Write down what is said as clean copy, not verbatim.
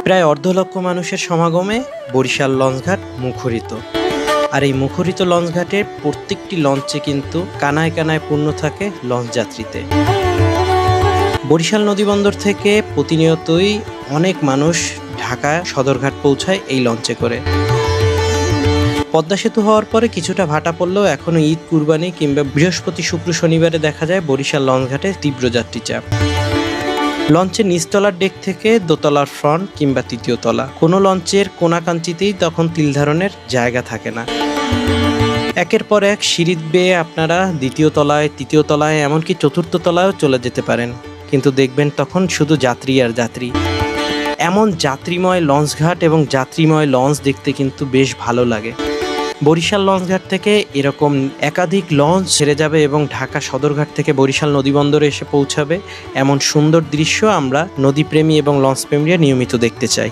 প্রায় ১.৫ লক্ষ মানুষের সমাগমে বরিশাল লঞ্চঘাট মুখরিত। আর এই মুখরিত লঞ্চঘাটের প্রত্যেকটি লঞ্চে কিন্তু কানায় কানায় পূর্ণ থাকে লঞ্চ যাত্রীতে। বরিশাল নদীবন্দর থেকে প্রতিনিয়তই অনেক মানুষ ঢাকা সদরঘাট পৌঁছায় এই লঞ্চে করে। পদ্মা সেতু হওয়ার পরে কিছুটা ভাটা পড়লেও এখনও ঈদ, কুরবানি কিংবা বৃহস্পতি, শুক্র, শনিবারে দেখা যায় বরিশাল লঞ্চঘাটে তীব্র যাত্রী চাপ। লঞ্চের নিচতলার ডেক থেকে দোতলার ফ্রন্ট কিংবা তৃতীয় তলা, কোনো লঞ্চের কোনাকাঞ্চিতেই তখন তিল ধারণের জায়গা থাকে না। একের পর এক সিঁড়ি বেয়ে আপনারা দ্বিতীয় তলায়, তৃতীয় তলায়, এমনকি চতুর্থ তলায়ও চলে যেতে পারেন, কিন্তু দেখবেন তখন শুধু যাত্রী আর যাত্রী। এমন যাত্রীময় লঞ্চঘাট এবং যাত্রীময় লঞ্চ দেখতে কিন্তু বেশ ভালো লাগে। বরিশাল লঞ্চঘাট থেকে এরকম একাধিক লঞ্চ ছেড়ে যাবে এবং ঢাকা সদরঘাট থেকে বরিশাল নদীবন্দরে এসে পৌঁছাবে, এমন সুন্দর দৃশ্য আমরা নদীপ্রেমী এবং লঞ্চপ্রেমীরা নিয়মিত দেখতে চাই।